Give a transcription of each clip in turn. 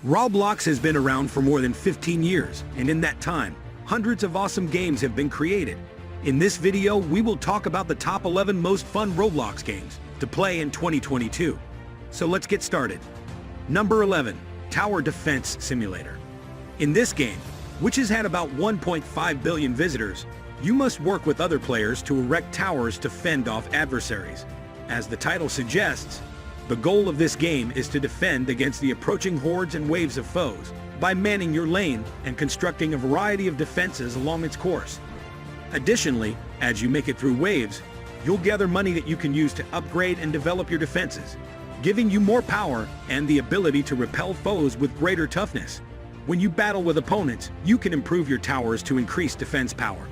Roblox has been around for more than 15 years, and in that time, hundreds of awesome games have been created. In this video, we will talk about the top 11 most fun Roblox games to play in 2022. So let's get started. Number 11, Tower Defense Simulator. In this game, which has had about 1.5 billion visitors, you must work with other players to erect towers to fend off adversaries. As the title suggests, the goal of this game is to defend against the approaching hordes and waves of foes by manning your lane and constructing a variety of defenses along its course. Additionally, as you make it through waves, you'll gather money that you can use to upgrade and develop your defenses, giving you more power and the ability to repel foes with greater toughness. When you battle with opponents, you can improve your towers to increase defense power.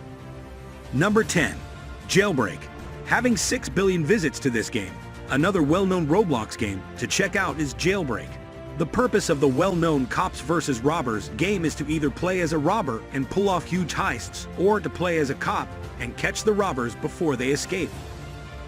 Number 10, Jailbreak. Having 6 billion visits to this game, another well-known Roblox game to check out is Jailbreak. The purpose of the well-known Cops vs. Robbers game is to either play as a robber and pull off huge heists, or to play as a cop and catch the robbers before they escape.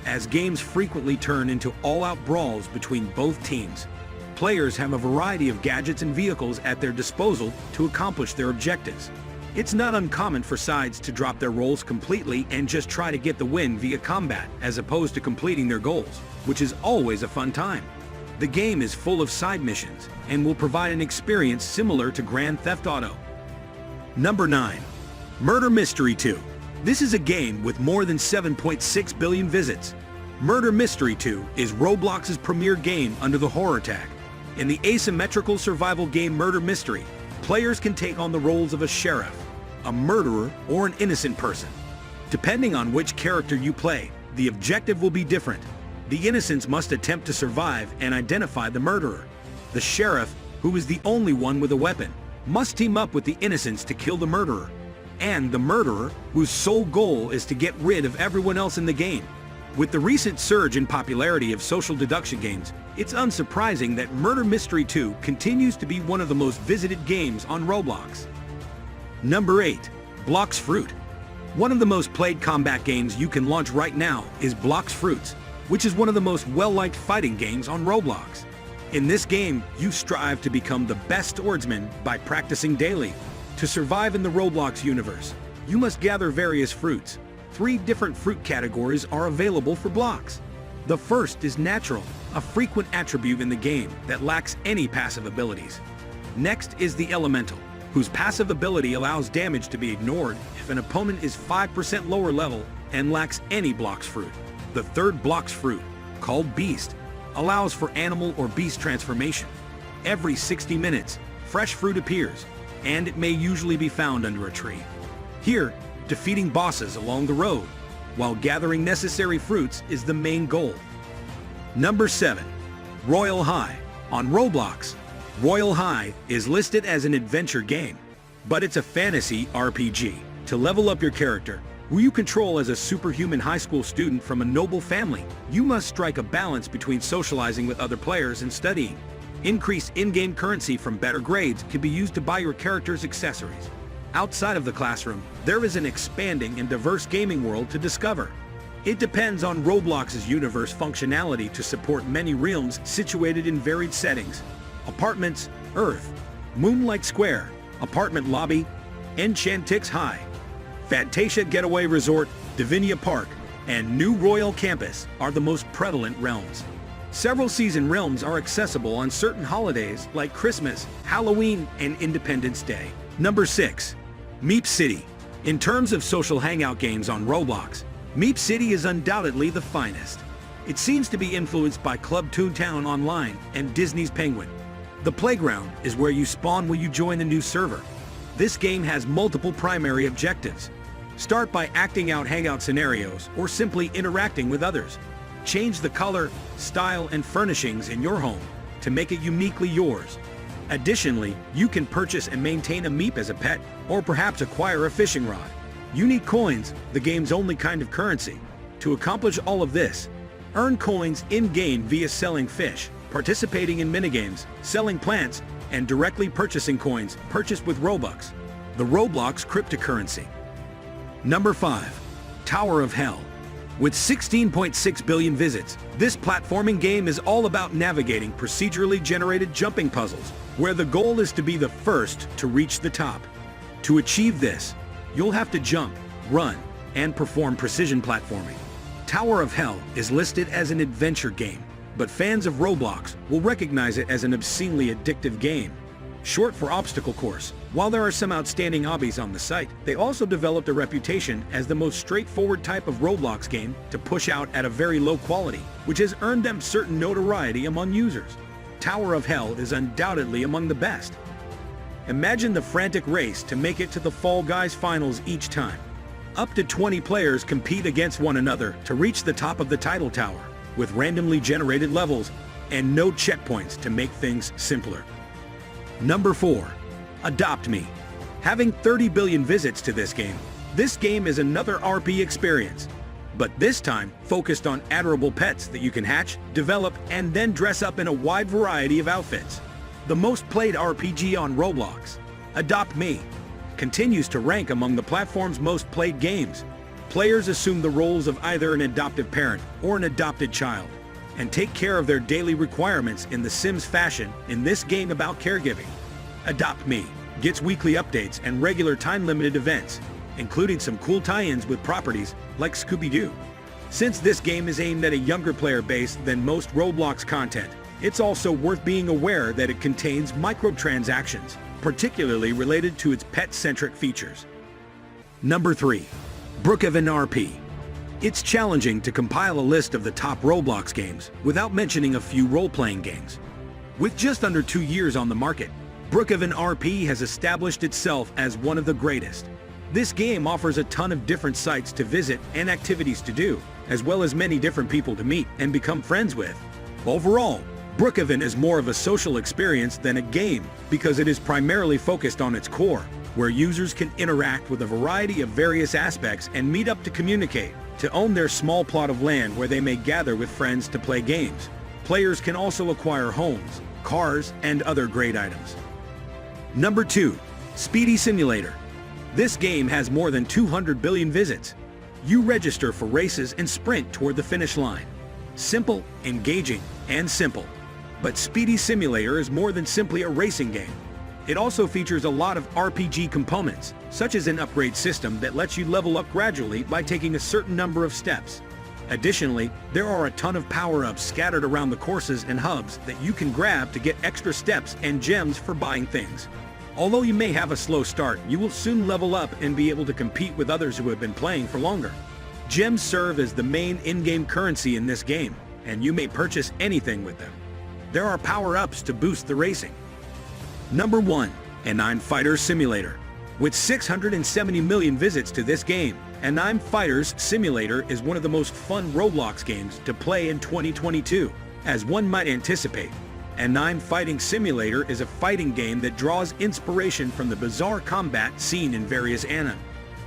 As games frequently turn into all-out brawls between both teams, players have a variety of gadgets and vehicles at their disposal to accomplish their objectives. It's not uncommon for sides to drop their roles completely and just try to get the win via combat, as opposed to completing their goals, which is always a fun time. The game is full of side missions and will provide an experience similar to Grand Theft Auto. Number 9, Murder Mystery 2. This is a game with more than 7.6 billion visits. Murder Mystery 2 is Roblox's premier game under the horror tag. In the asymmetrical survival game Murder Mystery, players can take on the roles of a sheriff, a murderer, or an innocent person. Depending on which character you play, the objective will be different. The innocents must attempt to survive and identify the murderer. The sheriff, who is the only one with a weapon, must team up with the innocents to kill the murderer. And the murderer, whose sole goal is to get rid of everyone else in the game. With the recent surge in popularity of social deduction games, it's unsurprising that Murder Mystery 2 continues to be one of the most visited games on Roblox. Number 8, Blox Fruit. One of the most played combat games you can launch right now is Blox Fruits, which is one of the most well-liked fighting games on Roblox. In this game, you strive to become the best swordsman by practicing daily. To survive in the Roblox universe, you must gather various fruits. 3 different fruit categories are available for Blox. The first is Natural, a frequent attribute in the game that lacks any passive abilities. Next is the Elemental, whose passive ability allows damage to be ignored if an opponent is 5% lower level and lacks any Blox Fruit. The third Blox Fruit, called Beast, allows for animal or beast transformation. Every 60 minutes, fresh fruit appears, and it may usually be found under a tree. Here, defeating bosses along the road, while gathering necessary fruits is the main goal. Number 7, Royal High. On Roblox, Royal High is listed as an adventure game, but it's a fantasy RPG. To level up your character, who you control as a superhuman high school student from a noble family, you must strike a balance between socializing with other players and studying. Increased in-game currency from better grades can be used to buy your character's accessories. Outside of the classroom, there is an expanding and diverse gaming world to discover. It depends on Roblox's universe functionality to support many realms situated in varied settings. Apartments, Earth, Moonlight Square, Apartment Lobby, Enchantix High, Fantasia Getaway Resort, Divinia Park, and New Royal Campus are the most prevalent realms. Several season realms are accessible on certain holidays like Christmas, Halloween, and Independence Day. Number 6, Meeple City. In terms of social hangout games on Roblox, Meeple City is undoubtedly the finest. It seems to be influenced by Club Toontown Online and Disney's Penguin. The playground is where you spawn when you join a new server. This game has multiple primary objectives. Start by acting out hangout scenarios or simply interacting with others. Change the color, style, and furnishings in your home to make it uniquely yours. Additionally, you can purchase and maintain a Meep as a pet, or perhaps acquire a fishing rod. You need coins, the game's only kind of currency. To accomplish all of this, earn coins in-game via selling fish, participating in minigames, selling plants, and directly purchasing coins purchased with Robux, the Roblox cryptocurrency. Number 5, Tower of Hell. With 16.6 billion visits, this platforming game is all about navigating procedurally generated jumping puzzles, where the goal is to be the first to reach the top. To achieve this, you'll have to jump, run, and perform precision platforming. Tower of Hell is listed as an adventure game, but fans of Roblox will recognize it as an obscenely addictive game. Short for obstacle course, while there are some outstanding hobbies on the site, they also developed a reputation as the most straightforward type of Roblox game to push out at a very low quality, which has earned them certain notoriety among users. Tower of Hell is undoubtedly among the best. Imagine the frantic race to make it to the Fall Guys finals each time. Up to 20 players compete against one another to reach the top of the title tower, with randomly generated levels and no checkpoints to make things simpler. Number 4. Adopt Me. Having 30 billion visits to this game is another RP experience, but this time focused on adorable pets that you can hatch, develop, and then dress up in a wide variety of outfits. The most played RPG on Roblox, Adopt Me, continues to rank among the platform's most played games. Players assume the roles of either an adoptive parent or an adopted child, and take care of their daily requirements in the Sims fashion in this game about caregiving. Adopt Me gets weekly updates and regular time-limited events, including some cool tie-ins with properties like Scooby-Doo. Since this game is aimed at a younger player base than most Roblox content, it's also worth being aware that it contains microtransactions, particularly related to its pet-centric features. Number 3. Brookhaven RP. It's challenging to compile a list of the top Roblox games without mentioning a few role-playing games. With just under 2 years on the market, Brookhaven RP has established itself as one of the greatest. This game offers a ton of different sites to visit and activities to do, as well as many different people to meet and become friends with. Overall, Brookhaven is more of a social experience than a game because it is primarily focused on its core, where users can interact with a variety of various aspects and meet up to communicate, to own their small plot of land where they may gather with friends to play games. Players can also acquire homes, cars, and other great items. Number 2. Speedy Simulator. This game has more than 200 billion visits. You register for races and sprint toward the finish line. Simple, engaging, and simple. But Speedy Simulator is more than simply a racing game. It also features a lot of RPG components, such as an upgrade system that lets you level up gradually by taking a certain number of steps. Additionally, there are a ton of power-ups scattered around the courses and hubs that you can grab to get extra steps and gems for buying things. Although you may have a slow start, you will soon level up and be able to compete with others who have been playing for longer. Gems serve as the main in-game currency in this game, and you may purchase anything with them. There are power-ups to boost the racing. Number 1. Anime Fighter Simulator. With 670 million visits to this game, Anime Fighters Simulator is one of the most fun Roblox games to play in 2022. As one might anticipate, Anime Fighting Simulator is a fighting game that draws inspiration from the bizarre combat seen in various anime.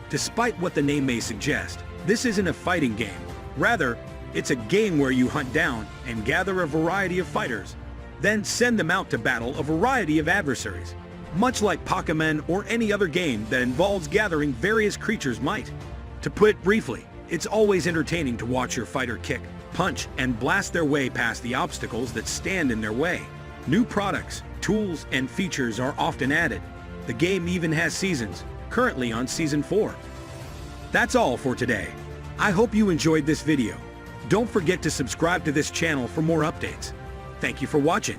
Despite what the name may suggest, this isn't a fighting game. Rather, it's a game where you hunt down and gather a variety of fighters, then send them out to battle a variety of adversaries, much like Pokémon or any other game that involves gathering various creatures might. To put it briefly, it's always entertaining to watch your fighter kick, punch, and blast their way past the obstacles that stand in their way. New products, tools, and features are often added. The game even has seasons, currently on Season 4. That's all for today. I hope you enjoyed this video. Don't forget to subscribe to this channel for more updates. Thank you for watching.